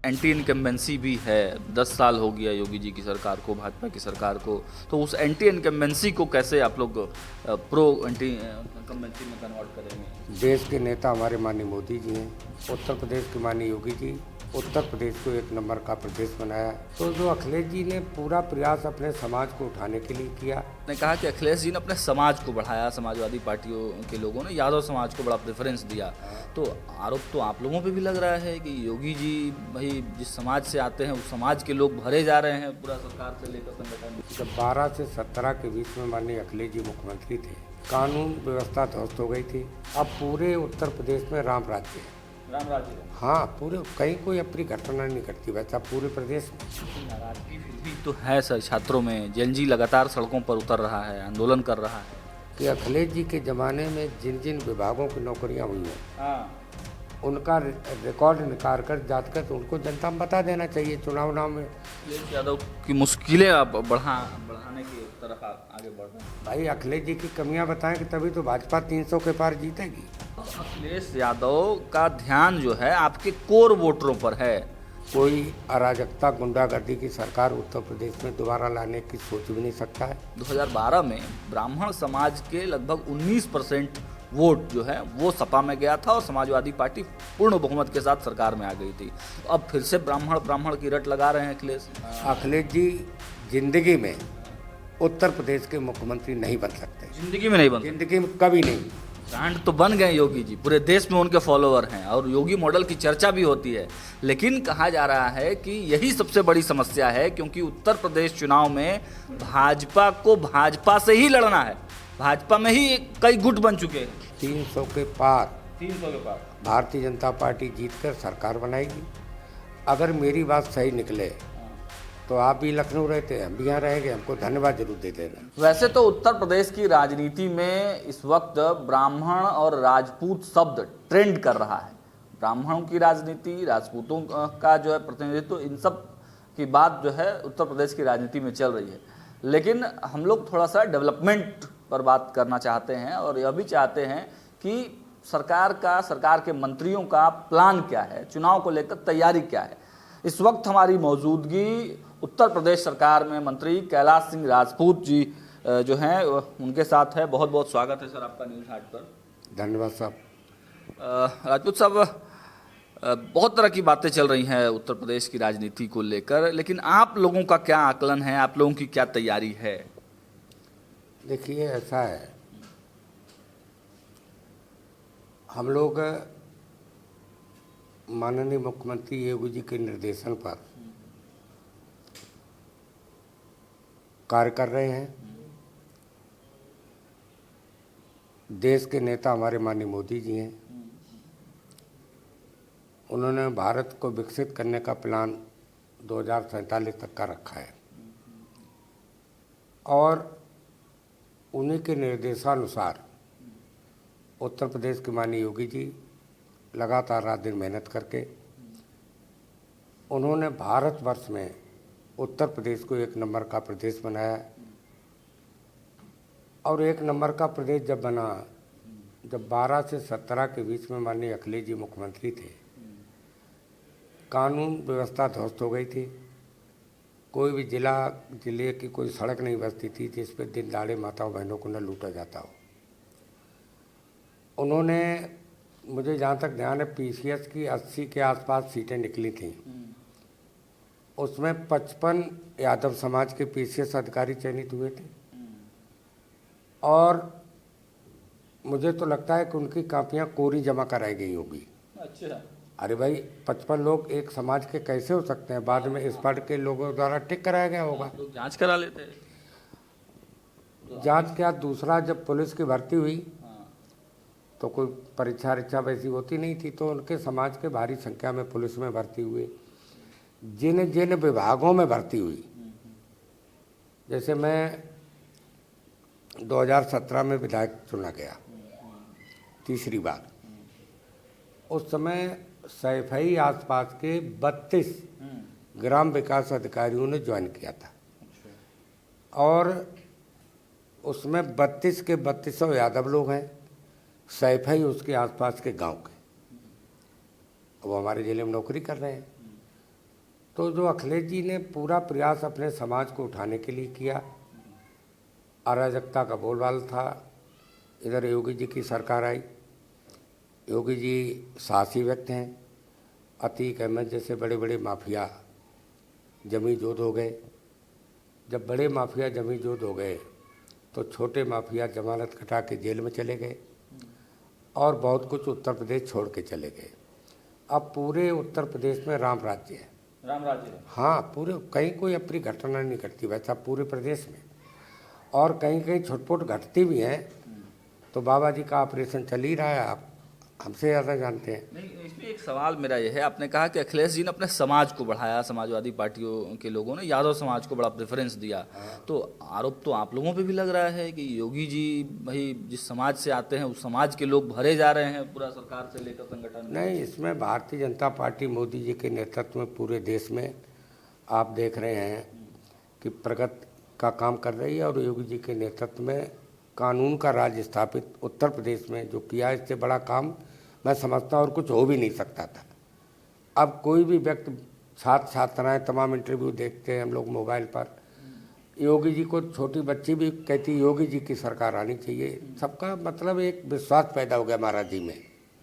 Anti incumbency भी है। 10 साल हो गया योगी जी की सरकार को, भाजपा की सरकार को। तो उस एंटी इनकम्बेंसी को कैसे आप लोग प्रो एंटी इनकम्बेंसी में कन्वर्ट करेंगे? देश के नेता हमारे माननीय मोदी जी हैं, उत्तर प्रदेश के माननीय योगी जी उत्तर प्रदेश को एक नंबर का प्रदेश बनाया। तो जो अखिलेश जी ने पूरा प्रयास अपने समाज को उठाने के लिए किया। ने कहा कि अखिलेश जी ने अपने समाज को बढ़ाया, समाजवादी पार्टियों के लोगों ने यादव समाज को बड़ा प्रेफरेंस दिया। तो आरोप तो आप लोगों पे भी लग रहा है कि योगी जी भाई जिस समाज से आते हैं उस समाज के लोग भरे जा रहे हैं पूरा सरकार से लेकर संगठन। जब 12 से 17 के बीच में माननीय अखिलेश जी मुख्यमंत्री थे, कानून व्यवस्था ध्वस्त हो गई थी। अब पूरे उत्तर प्रदेश में राम राज्य है। राम राज्य हाँ, पूरे कहीं कोई अपनी घटना नहीं घटती, वैसा पूरे प्रदेश में नाराजगी फिर भी तो है सर छात्रों में। जेएनजी लगातार सड़कों पर उतर रहा है, आंदोलन कर रहा है कि अखिलेश जी के ज़माने में जिन जिन विभागों की नौकरियां हुई हैं उनका रिकॉर्ड निकाल कर जाकर तो उनको जनता में बता देना चाहिए चुनाव में। अखिलेश यादव की मुश्किलें अब बढ़ाने की तरफ आगे बढ़ रहे हैं। भाई अखिलेश जी की कमियां बताएं कि तभी तो भाजपा 300 के पार जीतेगी। अखिलेश यादव का ध्यान जो है आपके कोर वोटरों पर है। कोई अराजकता गुंडागर्दी की सरकार उत्तर प्रदेश में दोबारा लाने की सोच भी नहीं सकता है। 2012 में ब्राह्मण समाज के लगभग 19% वोट जो है वो सपा में गया था और समाजवादी पार्टी पूर्ण बहुमत के साथ सरकार में आ गई थी। अब फिर से ब्राह्मण की रट लगा रहे हैं अखिलेश। अखिलेश जी जिंदगी में उत्तर प्रदेश के मुख्यमंत्री नहीं बन सकते, जिंदगी में नहीं बन सकते। जिंदगी में कभी नहीं। ब्रांड तो बन गए योगी जी, पूरे देश में उनके फॉलोअर हैं और योगी मॉडल की चर्चा भी होती है। लेकिन कहा जा रहा है कि यही सबसे बड़ी समस्या है, क्योंकि उत्तर प्रदेश चुनाव में भाजपा को भाजपा से ही लड़ना है। भाजपा में ही कई गुट बन चुके हैं। 300 के पार 300 के पार भारतीय जनता पार्टी जीतकर सरकार बनाएगी। अगर मेरी बात सही निकले तो आप भी लखनऊ रहते हैं, हम भी यहाँ रहेंगे, हमको धन्यवाद जरूर दे देना। वैसे तो उत्तर प्रदेश की राजनीति में इस वक्त ब्राह्मण और राजपूत शब्द ट्रेंड कर रहा है। ब्राह्मणों की राजनीति, राजपूतों का जो है प्रतिनिधित्व, इन सब की बात जो है उत्तर प्रदेश की राजनीति में चल रही है। लेकिन हम लोग थोड़ा सा डेवलपमेंट पर बात करना चाहते हैं और यह भी चाहते हैं कि सरकार के मंत्रियों का प्लान क्या है, चुनाव को लेकर तैयारी क्या है। इस वक्त हमारी मौजूदगी उत्तर प्रदेश सरकार में मंत्री कैलाश सिंह राजपूत जी जो हैं उनके साथ है। बहुत बहुत स्वागत है सर आपका न्यूज़ हाट पर। धन्यवाद साहब। राजपूत साहब, बहुत तरह की बातें चल रही हैं उत्तर प्रदेश की राजनीति को लेकर, लेकिन आप लोगों का क्या आकलन है, आप लोगों की क्या तैयारी है? देखिए ऐसा है, हम लोग माननीय मुख्यमंत्री योगी जी के निर्देशन पर कार्य कर रहे हैं। देश के नेता हमारे माननीय मोदी जी हैं। उन्होंने भारत को विकसित करने का प्लान 2047 तक का रखा है और उन्हीं के निर्देशानुसार उत्तर प्रदेश के माननीय योगी जी लगातार रात दिन मेहनत करके उन्होंने भारतवर्ष में उत्तर प्रदेश को एक नंबर का प्रदेश बनाया। और एक नंबर का प्रदेश जब बना, जब 12 से 17 के बीच में माननीय अखिलेश जी मुख्यमंत्री थे, कानून व्यवस्था ध्वस्त हो गई थी। कोई भी जिले की कोई सड़क नहीं बचती थी जिस पर दिन दहाड़े माताओं बहनों को न लूटा जाता हो। उन्होंने, मुझे जहाँ तक ध्यान है, पीसीएस की 80 के आसपास सीटें निकली थीं। उसमें 55 यादव समाज के पीसीएस अधिकारी चयनित हुए थे और मुझे तो लगता है कि उनकी कापियाँ कोरी जमा कराई गई होगी। अच्छा। अरे भाई 55 लोग एक समाज के कैसे हो सकते हैं? बाद में इस पार्ट के लोगों द्वारा टिक कराया गया होगा। तो जांच करा लेते हैं। जांच क्या, दूसरा जब पुलिस की भर्ती हुई तो कोई परीक्षा वैसी होती नहीं थी, तो उनके समाज के भारी संख्या में पुलिस में भर्ती हुए। जिन जिन विभागों में भर्ती हुई, जैसे मैं 2017 में विधायक चुना गया तीसरी बार, उस समय सैफई आसपास के 32 ग्राम विकास अधिकारियों ने ज्वाइन किया था और उसमें 32 के 3200 यादव लोग हैं, सैफई उसके आसपास के गांव के। वो हमारे जिले में नौकरी कर रहे हैं। तो जो अखिलेश जी ने पूरा प्रयास अपने समाज को उठाने के लिए किया, अराजकता का बोलबाला था, इधर योगी जी की सरकार आई। योगी जी साहसी व्यक्ति हैं। अतीक अहमद जैसे बड़े बड़े माफिया जमी जोद हो गए। जब बड़े माफिया जमी जोद हो गए तो छोटे माफिया जमानत कटा के जेल में चले गए और बहुत कुछ उत्तर प्रदेश छोड़ के चले गए। अब पूरे उत्तर प्रदेश में राम राज्य है। राम राज्य है। हाँ, पूरे कहीं कोई अप्रिय घटना नहीं घटती वैसा पूरे प्रदेश में, और कहीं कहीं छुटपुट घटती भी हैं तो बाबा जी का ऑपरेशन चल ही रहा है, आप हमसे ज़्यादा जानते हैं। नहीं, इसमें एक सवाल मेरा ये है, आपने कहा कि अखिलेश जी ने अपने समाज को बढ़ाया, समाजवादी पार्टियों के लोगों ने यादव समाज को बड़ा प्रेफरेंस दिया। तो आरोप तो आप लोगों पे भी लग रहा है कि योगी जी भाई जिस समाज से आते हैं उस समाज के लोग भरे जा रहे हैं पूरा सरकार से लेकर संगठन में। नहीं, इसमें भारतीय जनता पार्टी मोदी जी के नेतृत्व में पूरे देश में आप देख रहे हैं कि प्रगति का काम कर रही है, और योगी जी के नेतृत्व में कानून का राज स्थापित उत्तर प्रदेश में जो किया, इससे बड़ा काम मैं समझता हूँ और कुछ हो भी नहीं सकता था। अब कोई भी व्यक्ति, छात्र छात्राएं तमाम इंटरव्यू देखते हैं हम लोग मोबाइल पर, योगी जी को छोटी बच्ची भी कहती योगी जी की सरकार आनी चाहिए। सबका मतलब एक विश्वास पैदा हो गया महाराज जी में।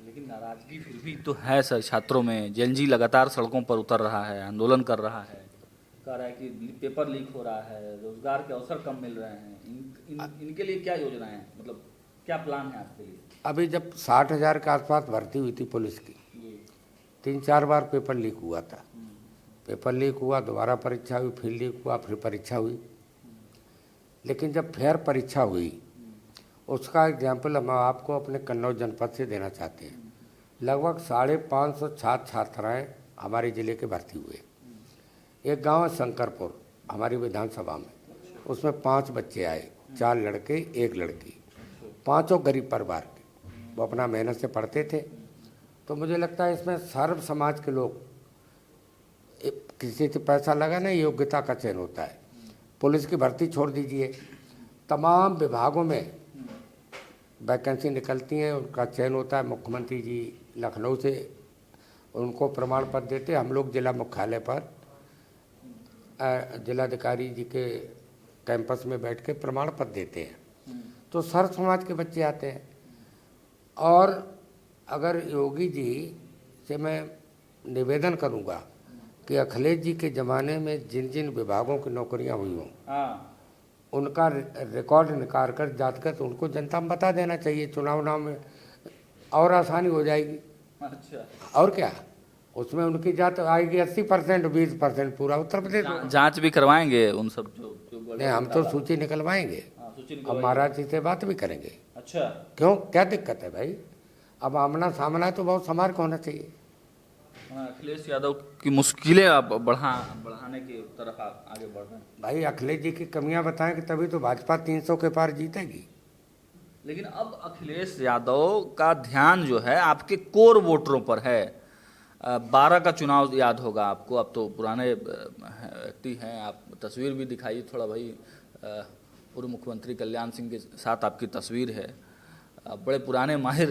लेकिन नाराजगी फिर भी तो है सर छात्रों में। जेन जी लगातार सड़कों पर उतर रहा है, आंदोलन कर रहा है, कह रहा है कि पेपर लीक हो रहा है, रोजगार के अवसर कम मिल रहे हैं। इनके लिए क्या योजनाएं हैं, मतलब क्या प्लान है आपके लिए? अभी जब 60,000 के आसपास भर्ती हुई थी पुलिस की, 3-4 बार पेपर लीक हुआ था। पेपर लीक हुआ, दोबारा परीक्षा हुई, फिर लीक हुआ, फिर परीक्षा हुई। लेकिन जब फिर परीक्षा हुई, उसका एग्जाम्पल हम आपको अपने कन्नौज जनपद से देना चाहते हैं। लगभग 550 छात्र छात्राएँ हमारे ज़िले के भर्ती हुए। एक गांव है शंकरपुर हमारी विधानसभा में, उसमें 5 बच्चे आए, 4 लड़के 1 लड़की, पांचों गरीब परिवार के। वो अपना मेहनत से पढ़ते थे। तो मुझे लगता है इसमें सर्व समाज के लोग, किसी से पैसा लगा नहीं, योग्यता का चयन होता है। पुलिस की भर्ती छोड़ दीजिए, तमाम विभागों में वैकेंसी निकलती हैं, उनका चयन होता है। मुख्यमंत्री जी लखनऊ से उनको प्रमाण पत्र देते, हम लोग जिला मुख्यालय पर जिलाधिकारी जी के कैंपस में बैठ के प्रमाण पत्र देते हैं। तो सर्व समाज के बच्चे आते हैं। और अगर योगी जी से मैं निवेदन करूंगा कि अखिलेश जी के ज़माने में जिन जिन विभागों की नौकरियां हुई हों, उनका रिकॉर्ड निकाल कर जातकर उनको जनता में बता देना चाहिए। चुनाव में और आसानी हो जाएगी। अच्छा, और क्या, उसमें उनकी जात आएगी 80%, 20% पूरा उत्तर प्रदेश। जांच भी करवाएंगे उन सब जो नहीं, हम तो सूची निकलवाएंगे। अब महाराज जी से बात भी करेंगे। अच्छा, क्यों, क्या दिक्कत है भाई? अब आमना सामना तो बहुत संभाल के होना चाहिए। अखिलेश यादव की मुश्किलें अब बढ़ाने की तरफ आगे बढ़ रहे हैं। भाई अखिलेश जी की कमियां बताएं कि तभी तो भाजपा 300 के पार जीतेगी। लेकिन अब अखिलेश यादव का ध्यान जो है आपके कोर वोटरों पर है। 12 का चुनाव याद होगा आपको, अब तो पुराने व्यक्ति हैं आप, तस्वीर भी दिखाइए थोड़ा भाई। पूर्व मुख्यमंत्री कल्याण सिंह के साथ आपकी तस्वीर है। बड़े पुराने माहिर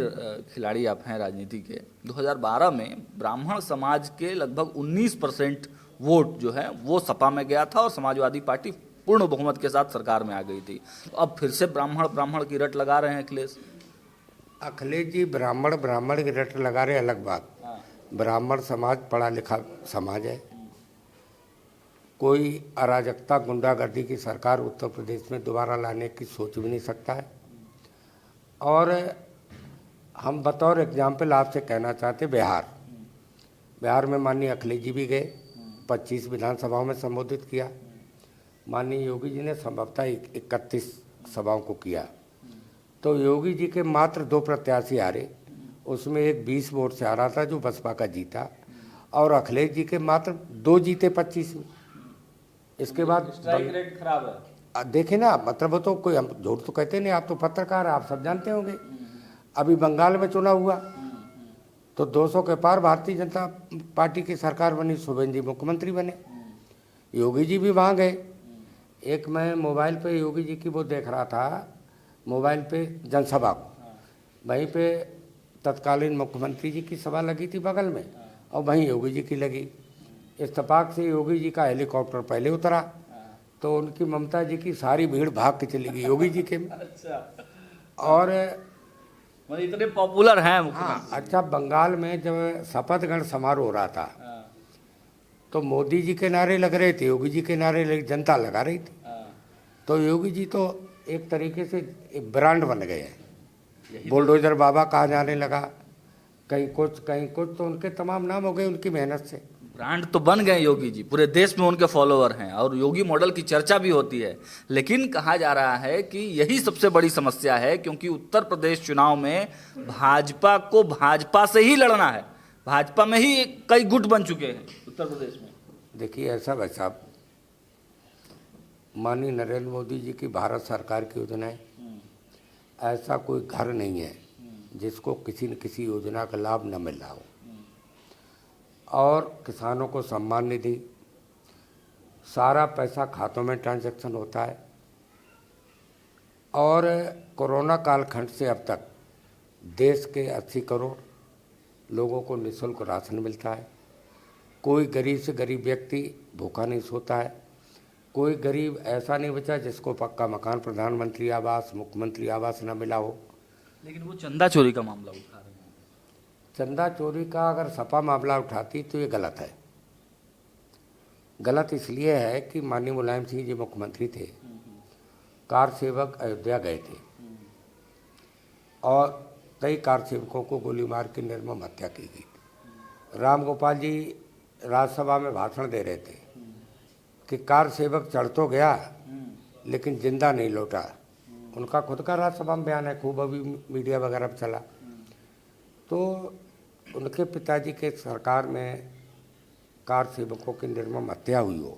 खिलाड़ी आप हैं राजनीति के। 2012 में ब्राह्मण समाज के लगभग 19% वोट जो है वो सपा में गया था और समाजवादी पार्टी पूर्ण बहुमत के साथ सरकार में आ गई थी। तो अब फिर से ब्राह्मण की रट लगा रहे हैं अखिलेश। अखिलेश जी ब्राह्मण की रट लगा रहे, अलग बात। ब्राह्मण समाज पढ़ा लिखा समाज है। कोई अराजकता गुंडागर्दी की सरकार उत्तर प्रदेश में दोबारा लाने की सोच भी नहीं सकता है। और हम बतौर एग्जाम्पल आपसे कहना चाहते, बिहार में माननीय अखिलेश जी भी गए, 25 विधानसभाओं में संबोधित किया। माननीय योगी जी ने संभवतः 31 सभाओं को किया। तो योगी जी के मात्र 2 प्रत्याशी हारे, उसमें एक 20 वोट से हारा था जो बसपा का जीता, और अखिलेश जी के मात्र 2 जीते 25 में। इसके बाद स्ट्राइक रेट खराब है। देखे ना, मतलब वो तो कोई, हम झूठ तो कहते नहीं, आप तो पत्रकार, आप सब जानते होंगे। अभी बंगाल में चुनाव हुआ तो 200 के पार भारतीय जनता पार्टी की सरकार बनी, शुभेंदु जी मुख्यमंत्री बने, योगी जी भी वहाँ गए। एक मैं मोबाइल पे योगी जी की वो देख रहा था, मोबाइल पे जनसभा को, वहीं पे तत्कालीन मुख्यमंत्री जी की सभा लगी थी बगल में, और वहीं योगी जी की लगी। इत्तेफाक से योगी जी का हेलीकॉप्टर पहले उतरा, तो उनकी ममता जी की सारी भीड़ भाग के चली गई योगी जी के। अच्छा, और मतलब इतने पॉपुलर हैं हाँ, मुख्यमंत्री। अच्छा, बंगाल में जब शपथ ग्रहण समारोह हो रहा था हाँ, तो मोदी जी के नारे लग रहे थे, योगी जी के नारे जनता लगा रही थी। हाँ, तो योगी जी तो एक तरीके से एक ब्रांड बन गए हैं। यही बुलडोजर बाबा कहा जाने लगा, कहीं कुछ, तो उनके तमाम नाम हो गए उनकी मेहनत से। ब्रांड तो बन गए योगी जी, पूरे देश में उनके फॉलोअर हैं और योगी मॉडल की चर्चा भी होती है। लेकिन कहा जा रहा है कि यही सबसे बड़ी समस्या है, क्योंकि उत्तर प्रदेश चुनाव में भाजपा को भाजपा से ही लड़ना है। भाजपा में ही कई गुट बन चुके हैं उत्तर प्रदेश में। देखिए, ऐसा वैसा माननीय नरेंद्र मोदी जी की भारत सरकार की योजनाएं, ऐसा कोई घर नहीं है जिसको किसी न किसी योजना का लाभ न मिल रहा हो। और किसानों को सम्मान निधि, सारा पैसा खातों में ट्रांजैक्शन होता है। और कोरोना कालखंड से अब तक देश के 80 करोड़ लोगों को निःशुल्क राशन मिलता है। कोई गरीब से गरीब व्यक्ति भूखा नहीं सोता है। कोई गरीब ऐसा नहीं बचा जिसको पक्का मकान, प्रधानमंत्री आवास, मुख्यमंत्री आवास न मिला हो। लेकिन वो चंदा चोरी का मामला उठा रहे हैं। चंदा चोरी का अगर सपा मामला उठाती तो ये गलत है। गलत इसलिए है कि माननीय मुलायम सिंह जी मुख्यमंत्री थे, कार सेवक अयोध्या गए थे और कई कार सेवकों को गोली मार के निर्मम हत्या की गई। राम गोपाल जी राज्यसभा में भाषण दे रहे थे कि कार सेवक चढ़ तो गया लेकिन जिंदा नहीं लौटा। उनका खुद का राज्यसभा में बयान है, खूब अभी मीडिया वगैरह पर चला। तो उनके पिताजी के सरकार में कार सेवकों की निर्मम हत्या हुई हो,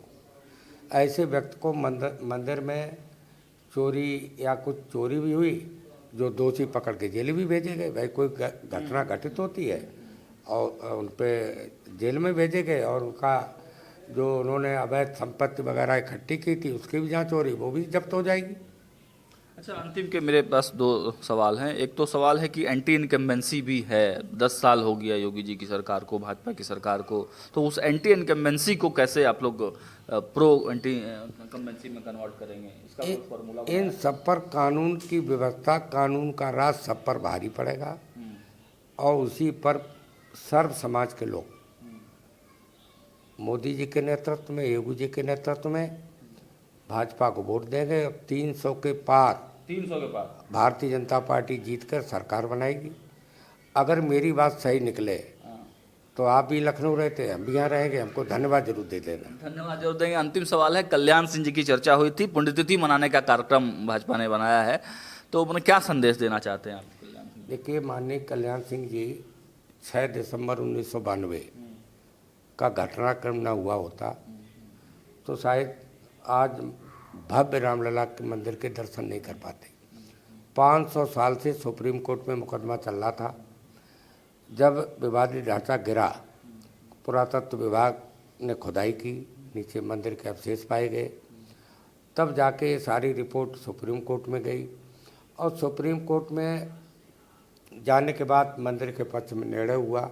ऐसे व्यक्ति को मंदिर में चोरी या कुछ चोरी भी हुई, जो दोषी पकड़ के जेल भी भेजे गए। भाई कोई घटना घटित होती है और उन पे जेल में भेजे गए, और उनका जो उन्होंने अवैध संपत्ति वगैरह इकट्ठी की थी उसकी भी जांच हो रही, वो भी जब्त हो जाएगी। अच्छा, अंतिम के मेरे पास दो सवाल हैं। एक तो सवाल है कि एंटी इनकम्बेंसी भी है, 10 साल हो गया योगी जी की सरकार को, भाजपा की सरकार को, तो उस एंटी इनकम्बेंसी को कैसे आप लोग प्रो एंटी इनकम्बेंसी में कन्वर्ट करेंगे? इसका कोई फॉर्मूला इन सब पर कानून की व्यवस्था, कानून का राज सब पर भारी पड़ेगा और उसी पर सर्व समाज के लोग मोदी जी के नेतृत्व में, योगी जी के नेतृत्व में भाजपा को वोट देंगे। 300 के पार भारतीय जनता पार्टी जीतकर सरकार बनाएगी। अगर मेरी बात सही निकले तो आप भी लखनऊ रहते हैं, हम भी यहाँ रहेंगे, हमको धन्यवाद जरूर दे देना। धन्यवाद जरूर देंगे। अंतिम सवाल है, कल्याण सिंह जी की चर्चा हुई थी, पुण्यतिथि मनाने का कार्यक्रम भाजपा ने बनाया है, तो उन्हें क्या संदेश देना चाहते हैं आप? कल्याण सिंह देखिए, माननीय कल्याण सिंह जी 6 दिसंबर 1992 का घटनाक्रम न हुआ होता तो शायद आज भव्य रामलला के मंदिर के दर्शन नहीं कर पाते। 500 साल से सुप्रीम कोर्ट में मुकदमा चल रहा था। जब विवादित ढांचा गिरा, पुरातत्व विभाग ने खुदाई की, नीचे मंदिर के अवशेष पाए गए, तब जाके ये सारी रिपोर्ट सुप्रीम कोर्ट में गई और सुप्रीम कोर्ट में जाने के बाद मंदिर के पक्ष में निर्णय हुआ।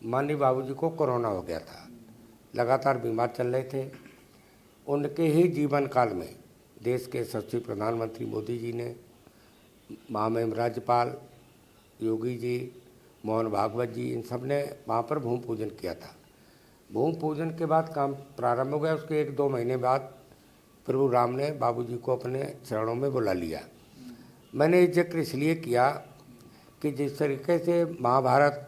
माननीय बाबूजी को कोरोना हो गया था, लगातार बीमार चल रहे थे। उनके ही जीवन काल में देश के यशस्वी प्रधानमंत्री मोदी जी ने, महामहिम राज्यपाल योगी जी, मोहन भागवत जी, इन सब ने वहाँ पर भूमि पूजन किया था। भूमि पूजन के बाद काम प्रारंभ हो गया। उसके 1-2 महीने बाद प्रभु राम ने बाबूजी को अपने चरणों में बुला लिया। मैंने ये जिक्र इसलिए किया कि जिस तरीके से महाभारत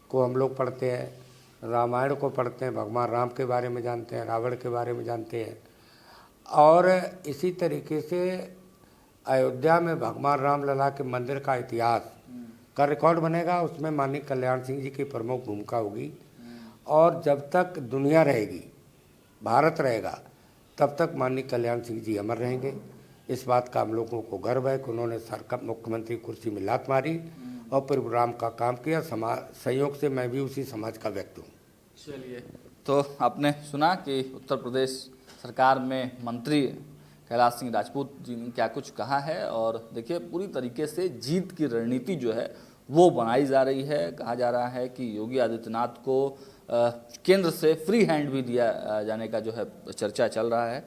को हम लोग पढ़ते हैं, रामायण को पढ़ते हैं, भगवान राम के बारे में जानते हैं, रावण के बारे में जानते हैं, और इसी तरीके से अयोध्या में भगवान रामलला के मंदिर का इतिहास का रिकॉर्ड बनेगा। उसमें माननीय कल्याण सिंह जी की प्रमुख भूमिका होगी और जब तक दुनिया रहेगी, भारत रहेगा, तब तक माननीय कल्याण सिंह जी अमर रहेंगे। इस बात का हम लोगों को गर्व है कि उन्होंने सरकार मुख्यमंत्री कुर्सी में लात मारी और प्रभु राम का काम किया। समाज संयोग से मैं भी उसी समाज का व्यक्ति हूँ। चलिए, तो आपने सुना कि उत्तर प्रदेश सरकार में मंत्री कैलाश सिंह राजपूत जी ने क्या कुछ कहा है, और देखिए पूरी तरीके से जीत की रणनीति जो है वो बनाई जा रही है। कहा जा रहा है कि योगी आदित्यनाथ को केंद्र से फ्री हैंड भी दिया जाने का जो है चर्चा चल रहा है।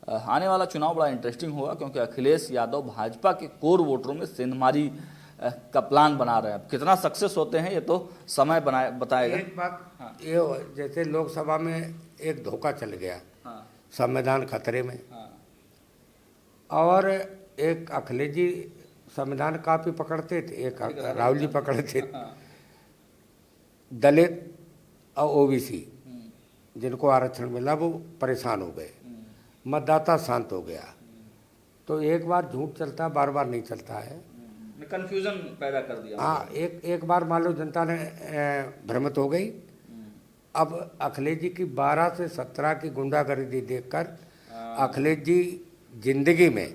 आने वाला चुनाव बड़ा इंटरेस्टिंग होगा, क्योंकि अखिलेश यादव भाजपा के कोर वोटरों में सेंधमारी का प्लान बना रहे हैं। कितना सक्सेस होते हैं ये तो समय बताएगा। एक बात ये, जैसे लोकसभा में एक धोखा चल गया, संविधान खतरे में, और एक अखिलेश जी संविधान काफी पकड़ते थे, एक राहुल जी पकड़ते थे। दलित और ओबीसी जिनको आरक्षण मिला वो परेशान हो गए, मतदाता शांत हो गया। तो एक बार झूठ चलता, बार बार नहीं चलता है, कंफ्यूजन पैदा कर दिया। हाँ, एक बार मान लो जनता ने भ्रमित हो गई। अब अखिलेश जी की 12 से 17 की गुंडागर्दी देखकर अखिलेश जी जिंदगी में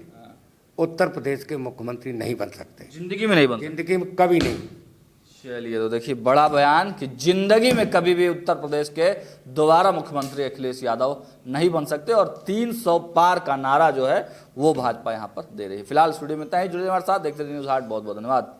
उत्तर प्रदेश के मुख्यमंत्री नहीं बन सकते, जिंदगी में नहीं बन सकते, जिंदगी में कभी नहीं। चलिए, तो देखिए बड़ा बयान कि जिंदगी में कभी भी उत्तर प्रदेश के दोबारा मुख्यमंत्री अखिलेश यादव नहीं बन सकते, और 300 पार का नारा जो है वो भाजपा यहां पर दे रही है। फिलहाल स्टूडियो में इतना ही। जुड़े हमारे साथ, देखते रहिए न्यूज़ 8। बहुत बहुत धन्यवाद।